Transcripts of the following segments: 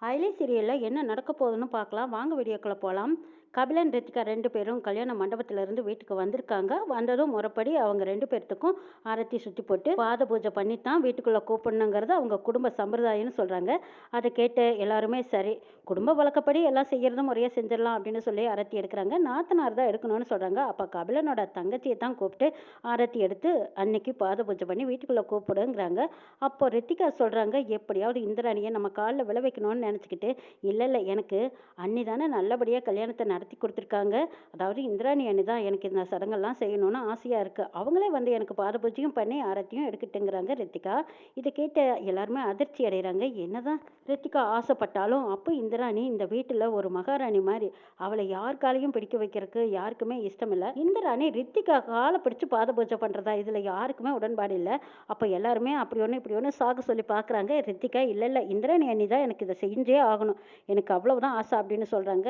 அயலி சீரியல்ல என்ன நடக்க போகுதுன்னு பார்க்கலாம். வாங்க வீடியோக்குள்ள போலாம். கபிலன், ரித்திகா 2 பேரும் கல்யாண மண்டபத்திலிருந்து வீட்டுக்கு வந்திருக்காங்க. வந்ததும் முறைப்படி அவங்க 2 பேர்த்துக்கும் ஆரத்தி சுத்தி போட்டு பாத பூஜை பண்ணி தான் வீட்டுக்குள்ள கூப்பிடணுங்கிறது அவங்க குடும்ப சம்பிரதாயம்னு சொல்றாங்க. அதை கேட்டு எல்லாருமே சரி, குடும்ப வழக்கப்படி எல்லாம் செய்யறதும் முறையா செஞ்சிடலாம் அப்படின்னு சொல்லி ஆரத்தி எடுக்கிறாங்க. நாத்தனார் தான் எடுக்கணும்னு சொல்றாங்க. அப்ப கபிலனோட தங்கச்சியை தான் கூப்பிட்டு ஆரத்தி எடுத்து அன்னைக்கு பாத பூஜை பண்ணி வீட்டுக்குள்ள கூப்பிடுங்கிறாங்க. அப்போ ரித்திகா சொல்றாங்க, எப்படியாவது இந்திராணியை நம்ம காலில் விழ வைக்கணும்னு நினச்சிக்கிட்டு, இல்லை இல்லை, எனக்கு அண்ணி தானே நல்லபடியாக கல்யாணத்தை நடத்தி கொடுத்துருக்காங்க. அதாவது இந்திராணி அண்ணி தான் எனக்கு இந்த சடங்கெல்லாம் செய்யணும்னு ஆசையாக இருக்குது. அவங்களே வந்து எனக்கு பாத பூஜையும் பண்ணி ஆரத்தியும் எடுக்கட்டுங்கிறாங்க ரித்திகா. இதை கேட்ட எல்லாருமே அதிர்ச்சி அடைகிறாங்க. என்னதான் ரித்திகா ஆசைப்பட்டாலும் அப்போ இந்திராணி இந்த வீட்டில் ஒரு மகாராணி மாதிரி, அவளை யார் காலையும் பிடிக்க வைக்கிறதுக்கு யாருக்குமே இஷ்டம் இல்லை. இந்திராணி ரித்திகா காலை பிடிச்சி பாத பூஜை பண்ணுறதா இதில் யாருக்குமே உடன்பாடு இல்லை. அப்போ எல்லாருமே அப்படி ஒன்று இப்படி ஒன்று சாக சொல்லி பார்க்குறாங்க. ரித்திகா இல்லை இல்லை, இந்திராணி அண்ணி தான் எனக்கு இதை செஞ்சே ஆகணும், எனக்கு அவ்வளவுதான் ஆசை அப்படின்னு சொல்கிறாங்க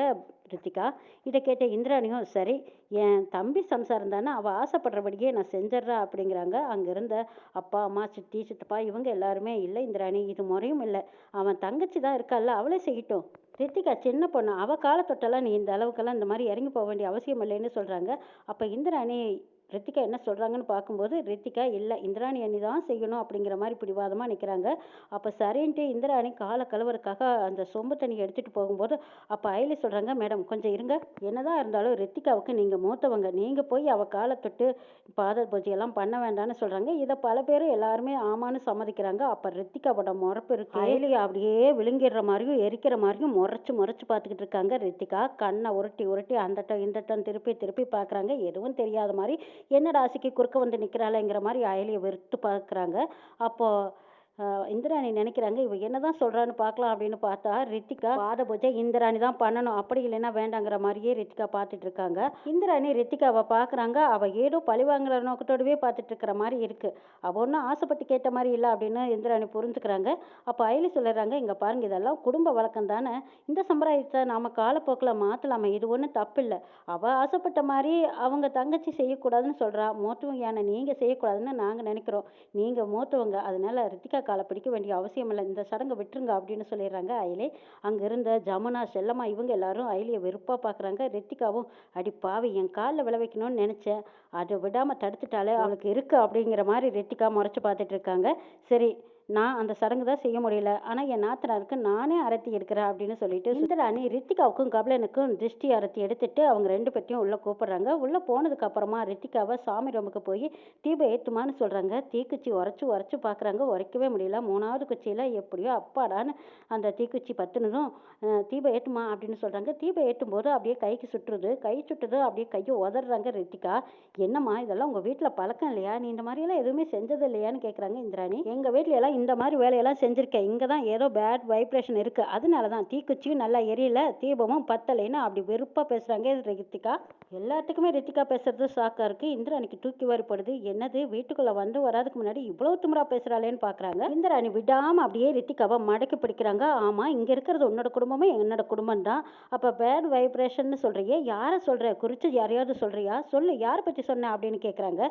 ரித்திகா. இதை கேட்ட இந்திராணியும் சரி, என் தம்பி சம்சாரம் தானே, அவள் ஆசைப்படுறபடியே நான் செஞ்சிட்றேன் அப்படிங்கிறாங்க. அங்கே இருந்த அப்பா அம்மா சித்தி சித்தப்பா இவங்க எல்லாருமே இல்லை இந்திராணி, இது முறையும் இல்லை, அவன் தங்கச்சி தான் இருக்கால்ல, அவளே செய்யட்டும். ரித்திகா சின்ன பொண்ணு, அவள் காலை தொட்டெல்லாம் நீ இந்த அளவுக்கெல்லாம் இந்த மாதிரி இறங்கி போக வேண்டிய அவசியம் இல்லைன்னு சொல்கிறாங்க. அப்போ இந்திராணி ரித்திகா என்ன சொல்கிறாங்கன்னு பார்க்கும்போது, ரித்திகா இல்லை இந்திராணி அண்ணி தான் செய்யணும் அப்படிங்கிற மாதிரி பிடிவாதமாக நிற்கிறாங்க. அப்போ சரின்ட்டு இந்திராணி காலை கழுவுறதுக்காக அந்த சொம்பு தண்ணி எடுத்துகிட்டு போகும்போது, அப்போ அயலி சொல்கிறாங்க, மேடம் கொஞ்சம் இருங்க, என்னதான் இருந்தாலும் ரித்திகாவுக்கு நீங்கள் மூத்தவங்க, நீங்கள் போய் அவள் காலை தொட்டு பாத பூஜையெல்லாம் பண்ண வேண்டாம்னு சொல்கிறாங்க. இதை பல பேரும் எல்லாருமே ஆமான்னு சம்மதிக்கிறாங்க. அப்போ ரித்திகாவோட முறப்பு இருக்கு, அயலி அப்படியே விழுங்கிடுற மாதிரியும் எரிக்கிற மாதிரியும் முறைச்சு முறைச்சு பார்த்துக்கிட்டு இருக்காங்க. ரித்திகா கண்ணை உருட்டி உருட்டி அந்தட்டம் இந்தட்டம் திருப்பி திருப்பி பார்க்குறாங்க. எதுவும் தெரியாத மாதிரி, என்ன ராசிக்கு குறுக்க வந்து நிற்கிறாளேங்கிற மாதிரி அயலியை வெறுத்து பார்க்குறாங்க. அப்போது இந்திராணி நினைக்கிறாங்க, இவ என்னதான் சொல்றான்னு பார்க்கலாம் அப்படின்னு பார்த்தா, ரித்திகா பாத பூஜை இந்திராணி தான் பண்ணணும், அப்படி இல்லைன்னா வேண்டாங்கிற மாதிரியே ரித்திகா பார்த்துட்டு இருக்காங்க. இந்திராணி ரித்திகாவை பார்க்குறாங்க. அவள் ஏதோ பழி வாங்குற நோக்கத்தோடவே பார்த்துட்டு இருக்கிற மாதிரி இருக்கு. அவள் ஒன்றும் ஆசைப்பட்டு கேட்ட மாதிரி இல்லை அப்படின்னு இந்திராணி புரிஞ்சுக்கிறாங்க. அப்போ அயலி சொல்லுறாங்க, இங்கே பாருங்க, இதெல்லாம் குடும்ப வழக்கம் தானே, இந்த சம்பிரதாயத்தை நாம காலப்போக்கில் மாற்றலாமா, இது ஒன்றும் தப்பு இல்லை. அவள் ஆசைப்பட்ட மாதிரி அவங்க தங்கச்சி செய்யக்கூடாதுன்னு சொல்கிறா. மூத்தவங்க யானை நீங்கள் செய்யக்கூடாதுன்னு நாங்கள் நினைக்கிறோம். நீங்கள் மூத்தவங்க, அதனால ரித்திகா காலை பிடிக்க வேண்டிய அவசியம் இல்லை, இந்த சடங்கை விட்டுருங்க அப்படின்னு சொல்லிடுறாங்க அயலி. அங்கே இருந்த ஜமுனா செல்லம்மா இவங்க எல்லாரும் அயலியை வெறுப்பாக பார்க்குறாங்க. ரித்திகாவும், அடி பாவி, என் காலில் விளை வைக்கணும்னு நினச்சேன், அதை விடாமல் தடுத்துட்டாலே, அவளுக்கு இருக்கு அப்படிங்கிற மாதிரி ரித்திகா முறைச்சி பார்த்துட்டு இருக்காங்க. சரி, நான் அந்த சடங்கு தான் செய்ய முடியல, ஆனால் என் நாத்தனாருக்கு நானே அரத்தி எடுக்கிறேன் அப்படின்னு சொல்லிட்டு இந்திராணி ரித்திகாவுக்கும் கபிலனுக்கும் திருஷ்டி அரத்தி எடுத்துட்டு அவங்க 2 பேர்த்தையும் உள்ளே கூப்பிடுறாங்க. உள்ளே போனதுக்கு அப்புறமா ரித்திகாவை சாமி ரூமுக்கு போய் தீபம் ஏற்றுமான்னு சொல்கிறாங்க. தீக்குச்சி உரைச்சி உரைச்சி பார்க்குறாங்க, உரைக்கவே முடியல. 3வது குச்சியில் எப்படியோ அப்பாடான்னு அந்த தீக்குச்சி பத்துனதும் தீபம் ஏற்றுமா அப்படின்னு சொல்கிறாங்க. தீபம் ஏற்றும் போது அப்படியே கைக்கு சுட்டுருது. கை சுட்டுது, அப்படியே கையை உதறாங்க ரித்திகா. என்னம்மா இதெல்லாம் உங்கள் வீட்டில் பழக்கம் இல்லையா, நீ இந்த மாதிரியெல்லாம் எதுவுமே செஞ்சது இல்லையான்னு கேட்குறாங்க இந்திராணி. எங்கள் வீட்டில எல்லாம் இந்த மாதிரி வேலையெல்லாம் செஞ்சுருக்கேன், இங்கே தான் ஏதோ பேட் வைப்ரேஷன் இருக்குது, அதனால தான் தீக்குச்சியும் நல்லா எரியல, தீபமும் பத்தலைன்னு அப்படி வெறுப்பாக பேசுகிறாங்க ரித்திகா. எல்லாத்துக்குமே ரித்திகா பேசுறது ஷாக்காக இருக்குது. இந்திராணிக்கு தூக்கி வாரிப்படுது. என்னது, வீட்டுக்குள்ளே வந்து வராதுக்கு முன்னாடி இவ்வளோ திமிரா பேசுகிறாளேன்னு பார்க்குறாங்க. இந்திராணி விடாமல் அப்படியே ரித்திகாவை மடக்கி பிடிக்கிறாங்க. ஆமாம், இங்கே இருக்கிறது உன்னோட குடும்பமே என்னோட குடும்பம் தான். அப்போ பேட் வைப்ரேஷன் சொல்கிறியே, யாரை சொல்கிற, குறித்து யாரையாவது சொல்கிறியா, சொல்லு, யாரை பற்றி சொன்ன அப்படின்னு கேட்குறாங்க.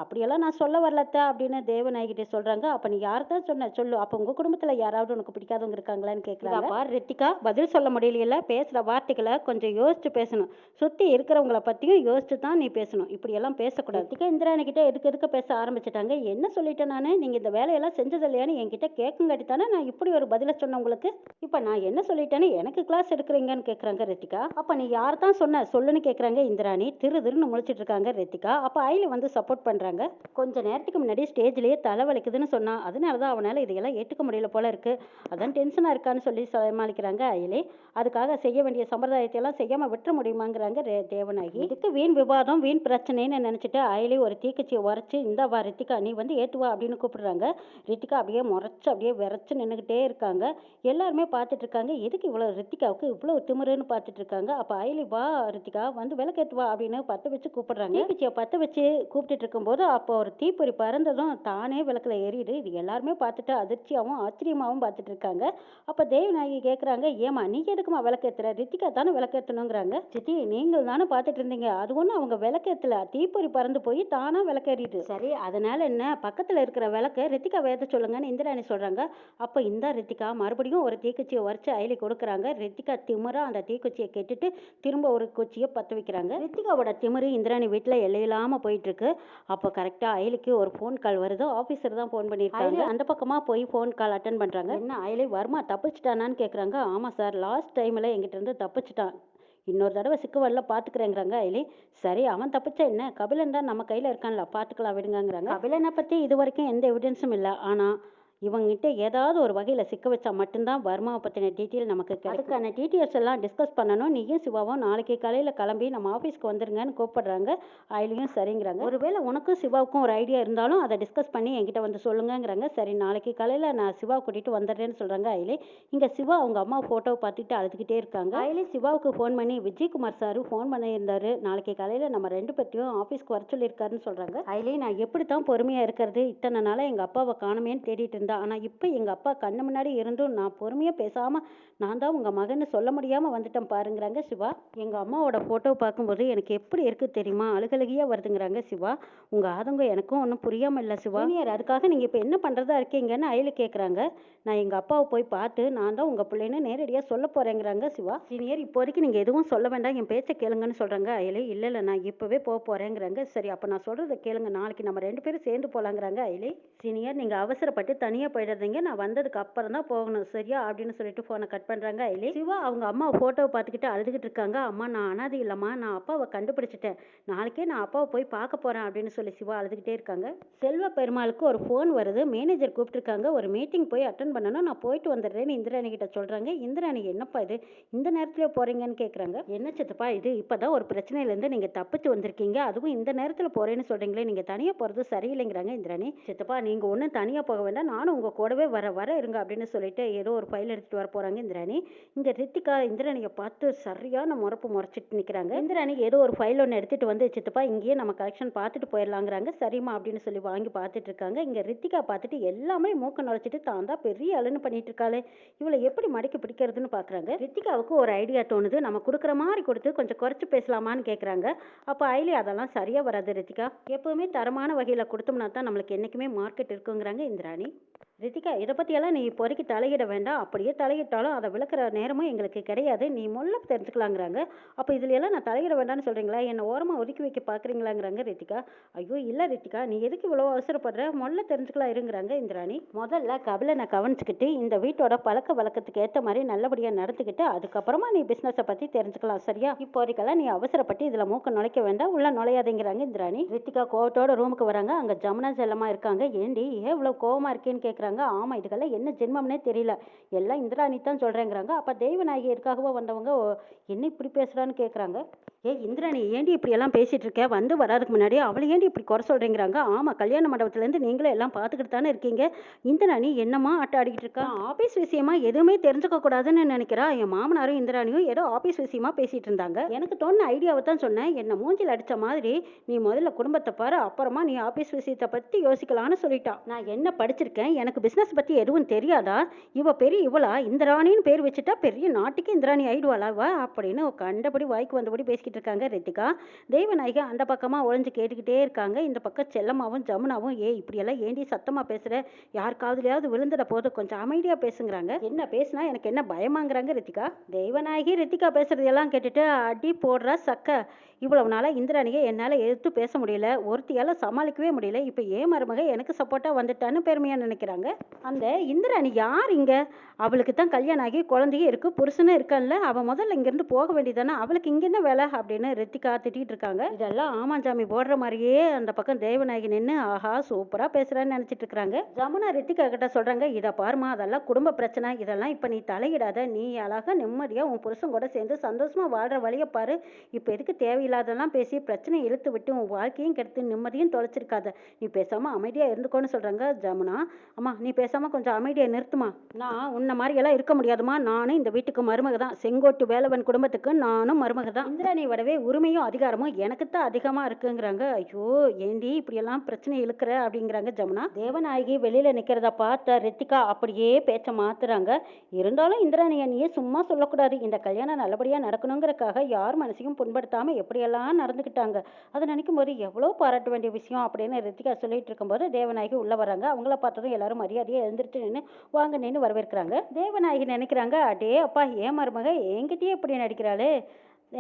அப்படியெல்லாம் நான் சொல்ல வரலத்த அப்படின்னு தேவநாயகிட்டே சொல்கிறாங்க. அப்போ நீ யாரை தான் சொன்ன சொல்லு, அப்போ உங்கள் குடும்பத்தில் யாராவது உனக்கு பிடிக்காதவங்க இருக்காங்களான்னு கேட்குறாங்க. ரித்திகா பதில் சொல்ல முடியல, பேசுகிற வார்த்தைகளை கொஞ்சம் யோசிச்சு பேசணும், சுற்றி இருக்கிறவங்கள பற்றியும் யோசிச்சு தான் நீ பேசணும், இப்படியெல்லாம் பேசக்கூடாது. ரித்திகா இந்திராணி கிட்ட எடுக்க பேச ஆரம்பிச்சிட்டாங்க. என்ன சொல்லிட்டேன் நான், நீங்கள் இந்த வேலையெல்லாம் செஞ்சது இல்லையான்னு என்கிட்ட கேட்குங்காட்டி தானே நான் இப்படி ஒரு பதிலை சொன்னேன் உங்களுக்கு. இப்போ நான் என்ன சொல்லிட்டேன்னு எனக்கு கிளாஸ் எடுக்கிறீங்கன்னு கேட்குறாங்க ரித்திகா. அப்போ நீ யார் தான் சொன்ன சொல்லுன்னு கேட்குறாங்க இந்திராணி. திருன்னு முழிச்சிட்டு இருக்காங்க ரித்திகா. அப்போ அயலி வந்து சப்போர்ட் பண்ணுறாங்க. கொஞ்ச நேரத்துக்கு முன்னாடி ஸ்டேஜ்லேயே தலைவலிக்குதுன்னு சொன்னான், அதனால தான் அவனால் இதையெல்லாம் ஏற்றுக்க முடியல போல இருக்கு, அதான் டென்ஷனாக இருக்கான்னு சொல்லி சமாளிக்கிறாங்க அயலி. அதுக்காக செய்ய வேண்டிய சம்பிரதாயத்தை எல்லாம் செய்யாமல் விட்டுற முடியுமாங்கிறாங்க தேவநாயகி. இதுக்கு வீண் விவாதம் வீண் பிரச்சனைன்னு நினச்சிட்டு அயலி ஒரு தீக்குச்சியை உரைச்சி, இந்த வா ரித்திகா நீ வந்து ஏற்றுவா அப்படின்னு கூப்பிடுறாங்க. ரித்திகா அப்படியே முறைச்சு அப்படியே விரைச்சு நின்றுக்கிட்டே இருக்காங்க. எல்லாருமே பார்த்துட்டு இருக்காங்க, எதுக்கு இவ்வளோ ரித்திகாவுக்கு இவ்வளோ திமிருன்னு பார்த்துட்டு இருக்காங்க. அப்போ அயலி, வா ரித்திகா வந்து விளக்கேற்றுவா அப்படின்னு பற்ற வச்சு கூப்பிடுறாங்க. தீக்குச்சியை பற்ற வச்சு கூப்பிட்டுட்டு இருக்கும்போது அப்போ ஒரு தீப்பொறி பறந்ததும் தானே விளக்கில் எரியுது. இது எல்லாருமே பார்த்துட்டு அதிர்ச்சியாகவும் ஆச்சரியமாகவும் பார்த்துட்டு இருக்காங்க. அப்போ தேவநாயகி கேட்குறாங்க, ஏமா நீ எதுக்குமா விளக்கேற்றுற, ரித்திகா தானே விளக்கேற்றணுங்கிறாங்க. சித்தி நீங்கள் தானே பார்த்துட்டு இருந்தீங்க, அது ஒன்றும் அவங்க விளக்கேற்றல, தீப்பொறி பறந்து போய் தானாக விளக்கேறிட்டு. சரி அதனால என்ன, பக்கத்தில் இருக்கிற விளக்க ரித்திகா ஏற்ற சொல்லுங்கன்னு இந்திராணி சொல்கிறாங்க. அப்போ இந்த ரித்திகா மறுபடியும் ஒரு தீக்குச்சியை வரைச்சி அயலி கொடுக்குறாங்க. ரித்திகா திமிரா அந்த தீக்குச்சியை கெட்டுட்டு திரும்ப ஒரு குச்சியை பற்ற வைக்கிறாங்க. ரித்திகாவோட திமிரு இந்திராணி வீட்டில் எல்லையில்லாமல் போயிட்டு இருக்கு. அப்போ கரெக்டாக அயலிக்கு ஒரு ஃபோன் கால் வருது. ஆஃபீஸர் தான் ஃபோன் பண்ணியிருக்காங்க. அந்த பக்கமாக போய் ஃபோன் கால் அட்டன் பண்ணுறாங்க. என்ன அயலி வர்மா தப்பிச்சிட்டானான்னு கேட்குறாங்க. ஆமாம் சார், லாஸ்ட் டைமில் எங்கிட்ட இருந்து தப்பிச்சிட்டான், இன்னொரு தடவை சிக்குவல்ல பார்த்துக்கிறேங்கிறாங்க அயலி. சரி அவன் தப்பிச்சா என்ன, கபிலன் தான் நம்ம கையில் இருக்கான்ல, பார்த்துக்கலாம் விடுங்கங்கிறாங்க. கபிலனை பற்றி இது வரைக்கும் எந்த எவிடன்ஸும் இல்லை. ஆனால் இவங்ககிட்ட ஏதாவது ஒரு வகையில் சிக்க வச்சா மட்டும்தான் வர்மாவை பற்றின டீட்டெயில் நமக்கு கிடைக்கும். அதுக்கான டீட்டெயில்ஸ் எல்லாம் டிஸ்கஸ் பண்ணணும். நீயும் சிவாவும் நாளைக்கு காலையில் கிளம்பி நம்ம ஆஃபீஸ்க்கு வந்துருங்கன்னு கூப்பிடுறாங்க. அயலியும் சரிங்கிறாங்க. ஒருவேளை உனக்கும் சிவாவுக்கும் ஒரு ஐடியா இருந்தாலும் அதை டிஸ்கஸ் பண்ணி என்கிட்ட வந்து சொல்லுங்கிறாங்க. சரி நாளைக்கு காலையில் நான் சிவாவை கூட்டிகிட்டு வந்துடுறேன்னு சொல்கிறாங்க அயலி. இங்கே சிவா அவங்க அம்மா ஃபோட்டோவை பார்த்துட்டு அழுதுகிட்டே இருக்காங்க. அயலி சிவாவுக்கு ஃபோன் பண்ணி, விஜயகுமார் சார் ஃபோன் பண்ணியிருந்தாரு, நாளைக்கு காலையில் நம்ம 2 பேர்த்தையும் ஆஃபீஸ்க்கு வர சொல்லியிருக்காருன்னு சொல்கிறாங்க. அயலி நான் எப்படி தான் பொறுமையாக இருக்கிறது, இத்தனை நாளாக எங்கள் அப்பாவை காணுமேன்னு தேடிட்டு இருந்தா, ஆனால் இப்போ எங்கள் அப்பா கண்ணு முன்னாடி இருந்தும் நான் பொறுமையாக பேசாமல் நான் தான் உங்கள் மகன்னு சொல்ல முடியாமல் வந்துட்டேன் பாருங்கிறாங்க சிவா. எங்கள் அம்மாவோட ஃபோட்டோ பார்க்கும்போது எனக்கு எப்படி இருக்குது தெரியுமா, அழுகழுகியாக வருதுங்கிறாங்க சிவா. உங்கள் ஆதங்கம் எனக்கும் ஒன்றும் புரியாமல் இல்லை சிவா. சீனியர் அதுக்காக நீங்கள் இப்போ என்ன பண்ணுறதா இருக்கீங்கன்னு அயலி கேட்குறாங்க. நான் எங்கள் அப்பாவை போய் பார்த்து நான் தான் உங்கள் பிள்ளைன்னு நேரடியாக சொல்ல போகிறேங்கிறாங்க சிவா. சீனியர் இப்போதைக்கு நீங்கள் எதுவும் சொல்ல வேண்டாம், என் பேச்சை கேளுங்கன்னு சொல்கிறாங்க அயலி. இல்லை நான் இப்போவே போக போகிறேங்கிறாங்க. சரி அப்போ நான் சொல்கிறத கேளுங்க, நாளைக்கு நம்ம 2 பேரும் சேர்ந்து போகலாங்கிறாங்க அயலி. சீனியர் நீங்கள் அவசரப்பட்டு தனியாக போயிடுறீங்க, நான் வந்ததுக்கு அப்புறம் தான் போகணும் சரியா அப்படின்னு சொல்லிட்டு ஃபோனை கட் பண்ணுறாங்க அயலி. சிவா அவங்க அம்மா ஃபோட்டோவை பார்த்துக்கிட்டு அழுதுகிட்டு இருக்காங்க. அம்மா நான் அனாதை இல்லைம்மா, நான் அப்பாவை கண்டுபிடிச்சிட்டேன், நாளைக்கே நான் அப்பாவை போய் பார்க்க போகிறேன் அப்படின்னு சொல்லி சிவா அழுதுகிட்டே இருக்காங்க. செல்வ பெருமாளுக்கு ஒரு ஃபோன் வருது, மேனேஜர் கூப்பிட்டுருக்காங்க, ஒரு மீட்டிங் போய் அட்டன் பண்ணணும், நான் போயிட்டு வந்துடுறேன்னு இந்திராணி கிட்ட சொல்கிறாங்க. இந்திராணி என்னப்பா இது இந்த நேரத்தில் போகிறீங்கன்னு கேட்குறாங்க. என்ன சித்தப்பா இது, இப்போ தான் ஒரு பிரச்சனையிலேருந்து நீங்கள் தப்பிச்சு வந்திருக்கீங்க, அதுவும் இந்த நேரத்தில் போகிறேன்னு சொல்கிறீங்களே, நீங்கள் தனியாக போகிறது சரியில்லைங்கிறாங்க இந்திராணி. சித்தப்பா நீங்கள் ஒன்றும் தனியாக போக வேண்டாம், நானும் உங்கள் கூடவே வர இருங்க அப்படின்னு சொல்லிட்டு ஏதோ ஒரு ஃபைல் எடுத்துகிட்டு வர போகிறாங்க இந்திராணி. இங்கே ரித்திகா இந்திராணியை பார்த்து சரியான முறைச்சிட்டு நிற்கிறாங்க. இந்திராணி ஏதோ ஒரு ஃபைல் ஒன்று எடுத்துகிட்டு வந்து, சித்தப்பா இங்கேயே நம்ம கலெக்ஷன் பார்த்துட்டு போயிடலாங்கிறாங்க. சரிம்மா அப்படின்னு சொல்லி வாங்கி பார்த்துட்டு இருக்காங்க. இங்கே ரித்திகா பார்த்துட்டு எல்லாமே மூக்க நுழைச்சிட்டு தான் தான் பெரிய அழுன்னு பண்ணிட்டு இருக்காளே, இவளை எப்படி மடக்கி பிடிக்கிறதுன்னு பார்க்குறாங்க. ரித்திகாவுக்கு ஒரு ஐடியா தோணுது, நம்ம கொடுக்குற மாதிரி கொடுத்து கொஞ்சம் குறைச்சி பேசலாமான்னு கேட்குறாங்க. அப்போ ஐலி அதெல்லாம் சரியாக வராது ரித்திகா, எப்போவுமே தரமான வகையில் கொடுத்தோம்னா தான் நம்மளுக்கு என்றைக்குமே மார்க்கெட் இருக்குங்கிறாங்க இந்திராணி. ரித்திகா இதை பற்றியெல்லாம் நீ இப்போதைக்கு தலையிட வேண்டாம், அப்படியே தலையிட்டாலும் அதை விளக்குற நேரமும் எங்களுக்கு கிடையாது, நீ முல்ல தெரிஞ்சுக்கலாங்கிறாங்க. அப்போ இதில் எல்லாம் நான் தலையிட வேண்டாம்னு சொல்கிறீங்களா, என்னை ஓரமாக ஒதுக்கி வைக்க பார்க்குறீங்களாங்கிறாங்க ரித்திகா. ஐயோ இல்லை ரித்திகா, நீ எதுக்கு இவ்வளோ அவசரப்படுற, முல்ல தெரிஞ்சுக்கலாம் இருங்கிறாங்க இந்திராணி. முதல்ல கபிலனை கவனிச்சுக்கிட்டு இந்த வீட்டோட பழக்க வழக்கத்துக்கு ஏற்ற மாதிரி நல்லபடியாக நடந்துக்கிட்டு அதுக்கப்புறமா நீ பிஸ்னஸை பற்றி தெரிஞ்சுக்கலாம் சரியா, இப்போதைக்கெல்லாம் நீ அவசரப்பட்டு இதில் மூக்க நுழைக்க வேண்டாம், உள்ள நுழையாதேங்கிறாங்க இந்திராணி. ரித்திகா கோவத்தோட ரூமுக்கு வராங்க. அங்கே ஜமுனா செல்லமாக இருக்காங்க. ஏண்டி ஏன் இவ்வளோ கோவமாக இருக்கேன்னு கேட்குறாங்க. ஆமாம் இதுக்கெல்லாம் என்ன ஜென்மம்னே தெரியல, எல்லாம் இந்திராணி தான் சொல்கிறேங்கிறாங்க. அப்போ தெய்வநாயகி இருக்காகவோ வந்தவங்க என்ன இப்படி பேசுகிறான்னு கேட்குறாங்க. இந்திராணி ஏண்டி இப்படி எல்லாம் பேசிகிட்டு இருக்க, வந்து வராதுக்கு முன்னாடி அவளை ஏண்டி இப்படி குறை சொல்கிறேங்கிறாங்க. ஆமாம் கல்யாண மண்டபத்துலேருந்து நீங்களே எல்லாம் பார்த்துக்கிட்டு தானே இருக்கீங்க, இந்திராணி என்னம்மா ஆட்ட ஆடிக்கிட்டு இருக்கா, ஆஃபீஸ் விஷயமா எதுவுமே தெரிஞ்சுக்க கூடாதுன்னு நினைக்கிறா. என் மாமனாரும் இந்திராணியும் ஏதோ ஆஃபீஸ் விஷயமா பேசிகிட்டு இருந்தாங்க, எனக்கு தோணுன ஐடியாவை தான் சொன்னேன், என்னை மூஞ்சில் அடித்த மாதிரி நீ முதல்ல குடும்பத்தை பாரு, அப்புறமா நீ ஆஃபீஸ் விஷயத்தை பற்றி யோசிக்கலான்னு சொல்லிட்டா. நான் என்ன படிச்சிருக்கேன், எனக்கு பிஸ்னஸ் பற்றி எதுவும் தெரியாதா, இவளா இந்திராணின்னு பேர் வச்சுட்டா பெரிய நாட்டுக்கு இந்திராணி ஆயிடுவாளாவா அப்படின்னு கண்டபடி வாய்க்கு வந்தபடி பேசிக்கிட்டு இருக்காங்க ரித்திகா. தெய்வநாயகி அந்த பக்கமாக ஒளிஞ்சு கேட்டுக்கிட்டே இருக்காங்க. இந்த பக்கம் செல்லம்மாவும் ஜமுனாவும் இப்படியெல்லாம் ஏண்டி சத்தமாக பேசுகிற, யார் காதுலையாவது விழுந்துட போது கொஞ்சம் அமைதியாக பேசுங்கிறாங்க. என்ன பேசுனா எனக்கு என்ன பயமாங்கிறாங்க ரித்திகா. தெய்வநாயகி ரித்திகா பேசுறதெல்லாம் கேட்டுட்டு அடி போடுறா சக்க, இவ்வளவு நாளாக இந்திராணியை என்னால் எதிர்த்து பேச முடியல, ஒருத்தியால் சமாளிக்கவே முடியல, இப்போ ஏன் மருமக எனக்கு சப்போர்ட்டாக வந்துட்டான்னு பெருமையாக நினைக்கிறாங்க. அந்த இந்திராணி யார் இங்கே, அவளுக்கு தான் கல்யாணம் ஆகி குழந்தையும் இருக்குது, புருஷனும் இருக்கான்ல, அவள் முதல்ல இங்கேருந்து போக வேண்டியதானே, அவளுக்கு இங்கே என்ன வேலை அப்படின்னு ரித்திகா திட்டிகிட்டு இருக்காங்க. இதெல்லாம் ஆமாஞ்சாமி போடுற மாதிரியே அந்த பக்கம் தேவநாயகி நின்று ஆஹா சூப்பராக பேசுகிறான்னு நினச்சிட்டு இருக்கிறாங்க. ஜமுனா ரித்திகா கிட்ட சொல்கிறாங்க, இதை பாருமா அதெல்லாம் குடும்ப பிரச்சனை, இதெல்லாம் இப்போ நீ தலையிடாத, நீ அழகாக நிம்மதியாக உன் புருஷன் கூட சேர்ந்து சந்தோஷமாக வாழ்கிற வழியை பாரு, இப்போ எதுக்கு தேவையில்லாதெல்லாம் பேசி பிரச்சனையை இழுத்து விட்டு உன் வாழ்க்கையும் கெடுத்து நிம்மதியும் தொலைச்சிருக்காத, நீ பேசாமல் அமைதியாக இருந்துக்கோன்னு சொல்கிறாங்க ஜமுனா. அம்மா நீ பேசாமல் கொஞ்சம் அமைதியை நிறுத்துமா. நான் உன்ன மாதிரியெல்லாம் இருக்க முடியாதுமா. நானும் இந்த வீட்டுக்கு மருமக தான். செங்கோட்டு வேலவன் குடும்பத்துக்கு நானும் மருமக தான். இந்திராணியோடவே உரிமையும் அதிகாரமும் எனக்கு தான் அதிகமாக இருக்குங்கிறாங்க. ஐயோ ஏண்டி இப்படியெல்லாம் பிரச்சனை இழுக்கிற அப்படிங்கிறாங்க ஜமுனா. தேவநாயகி வெளியில் நிற்கிறத பார்த்த ரித்திகா அப்படியே பேச்சை மாத்துறாங்க. இருந்தாலும் இந்திராணி அண்ணியே சும்மா சொல்லக்கூடாது. இந்த கல்யாணம் நல்லபடியாக நடக்கணுங்கிறக்காக யார் மனசையும் புண்படுத்தாமல் எப்படியெல்லாம் நடந்துக்கிட்டாங்க. அதை நினைக்கும் போது எவ்வளோ பாராட்ட வேண்டிய விஷயம் அப்படின்னு ரித்திகா சொல்லிட்டு இருக்கும்போது தேவநாயகி உள்ளே வராங்க. அவங்கள பார்த்ததும் எல்லாரும் மரியாதையாக எழுந்திரிச்சு நின்று வாங்க நின்று வரவேற்கிறாங்க. தேவநாயகி நினைக்கிறாங்க, அடே அப்பா ஏன் மருமக என்கிட்டயே இப்படி நடிக்கிறாளே,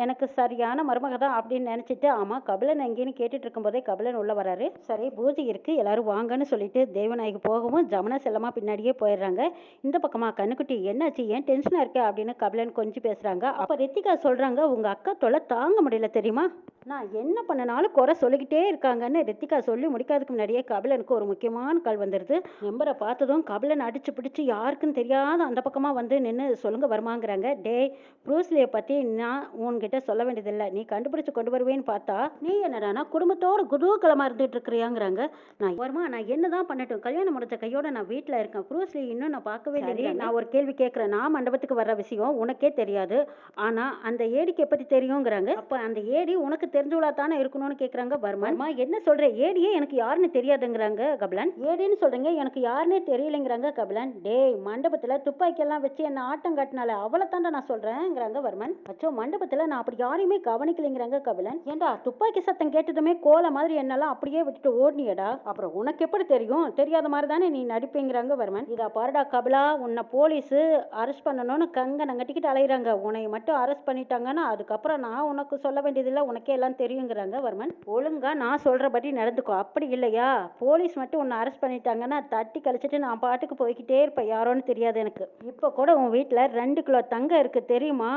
எனக்கு சரியான மருமக தான் அப்படின்னு நினச்சிட்டு, ஆமாம் கபிலன் எங்கேன்னு கேட்டுட்டு இருக்கும்போதே கபிலன் உள்ளே வராரு. சரி பூஜை இருக்குது எல்லாரும் வாங்கன்னு சொல்லிட்டு தேவநாயகி போகவும் ஜமுனா செல்லமாக பின்னாடியே போயிடுறாங்க. இந்த பக்கமாக கண்ணுக்குட்டி என்னாச்சு ஏன் டென்ஷனாக இருக்க அப்படின்னு கபிலன் கொஞ்சம் பேசுகிறாங்க. அப்போ ரித்திகா சொல்கிறாங்க, உங்கள் அக்கா தொல்லை தாங்க முடியல தெரியுமா, நான் என்ன பண்ணனாலும் குறை சொல்லிக்கிட்டே இருக்காங்கன்னு ரித்திகா சொல்லி முடிக்காதுக்கு முன்னாடியே கபிலனுக்கு ஒரு முக்கியமான கால் வந்துடுது. நம்பரை பார்த்ததும் கபிலன் அடிச்சு பிடிச்சி யாருக்குன்னு தெரியாத அந்த பக்கமாக வந்து நின்று சொல்லுங்க வருமாங்கிறாங்க. டே ப்ரூஸ்லியை பற்றி நான் உன்கிட்ட சொல்ல வேண்டியதில்லை, நீ கண்டுபிடிச்சு கொண்டு வருவேன்னு பார்த்தா நீ என்னடானா குடும்பத்தோட குதூகலமாக இருந்துட்டு இருக்கிறியாங்கிறாங்க. நான் வருமா நான் என்ன தான் பண்ணட்டும், கல்யாணம் முடிச்ச கையோட நான் வீட்டில் இருக்கேன், ப்ரூஸ்லி இன்னும் நான் பார்க்கவே இல்லை. நான் ஒரு கேள்வி கேட்குறேன், நான் மண்டபத்துக்கு வர்ற விஷயம் உனக்கே தெரியாது, ஆனால் அந்த ஏடிக்கு எப்படி தெரியுங்கிறாங்க. அப்போ அந்த ஏடி உனக்கு தெரிஞ்சவளா தானே இருக்கணும்னு கேட்குறாங்க வர்மன். என்ன சொல்ற, ஏடியே எனக்கு யாருன்னு தெரியாதுங்கிறாங்க கபிலன். ஏடின்னு சொல்றீங்க எனக்கு யாருன்னே தெரியலைங்கிறாங்க கபிலன். டேய் மண்டபத்தில் துப்பாக்கியெல்லாம் வச்சு என்ன ஆட்டம் காட்டினால அவளை தாண்டா நான் சொல்றேங்கிறாங்க வர்மன். அச்சோ மண்டபத்தில் நான் அப்படி யாரையுமே கவனிக்கலைங்கிறாங்க கபிலன். ஏண்டா துப்பாக்கி சத்தம் கேட்டதுமே கோலை மாதிரி என்னெல்லாம் அப்படியே விட்டுட்டு ஓடினியடா, அப்புறம் உனக்கு எப்படி தெரியும், தெரியாத மாதிரி தானே நீ நடிப்பேங்கிறாங்க வர்மன். இதா பாருடா கபிலா, உன்னை போலீஸ் அரெஸ்ட் பண்ணணும்னு கங்க நங்கட்டிக்கிட்டு அலையிறாங்க, உன்னை மட்டும் அரெஸ்ட் பண்ணிட்டாங்கன்னா அதுக்கப்புறம் நான் உனக்கு சொல்ல வேண்டியதில்லை, உனக்கே எல்லாம் தெரியுங்கிறாங்க வர்மன். ஒழுங்கா நான் சொல்றபடி நடந்துக்கோ, அப்படி இல்லையா போலீஸ் மட்டும் உன்னை அரெஸ்ட் பண்ணிட்டாங்கன்னா தட்டி கழிச்சிட்டு நான் பாட்டுக்கு போய்கிட்டே இருப்பேன், யாரோன்னு தெரியாது எனக்கு. இப்போ கூட உன் வீட்டில் 2 கிலோ தங்கம் இருக்கு தெரியுமா,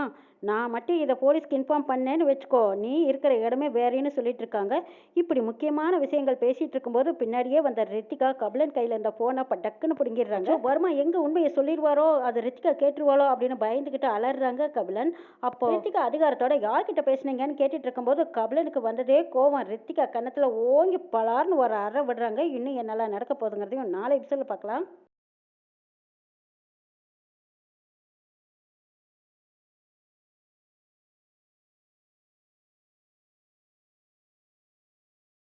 நான் மட்டும் இதை போலீஸ்க்கு இன்ஃபார்ம் பண்ணேன்னு வச்சுக்கோ, நீ இருக்கிற இடமே வேறேன்னு சொல்லிட்டு இருக்காங்க. இப்படி முக்கியமான விஷயங்கள் பேசிட்டு இருக்கும்போது பின்னாடியே வந்த ரித்திகா கபிலன் கையில் இருந்த போனை டக்குன்னு பிடுங்கிடுறாங்க. வர்மா எங்க உண்மையை சொல்லிடுவாரோ, அது ரித்திகா கேட்டுருவாளோ அப்படின்னு பயந்துகிட்டு அலறாங்க கபிலன். அப்போ ரித்திகா அதிகாரத்தோட யார்கிட்ட பேசுனீங்கன்னு கேட்டுட்டு இருக்கும்போது கபிலனுக்கு வந்ததே கோவம். ரித்திகா கன்னத்துல ஓங்கி பலார்னு ஒரு அறை விடுறாங்க. இன்னும் என்னெல்லாம் நடக்க போகுதுங்கிறதையும் நாளை எபிசோட்ல பார்க்கலாம்.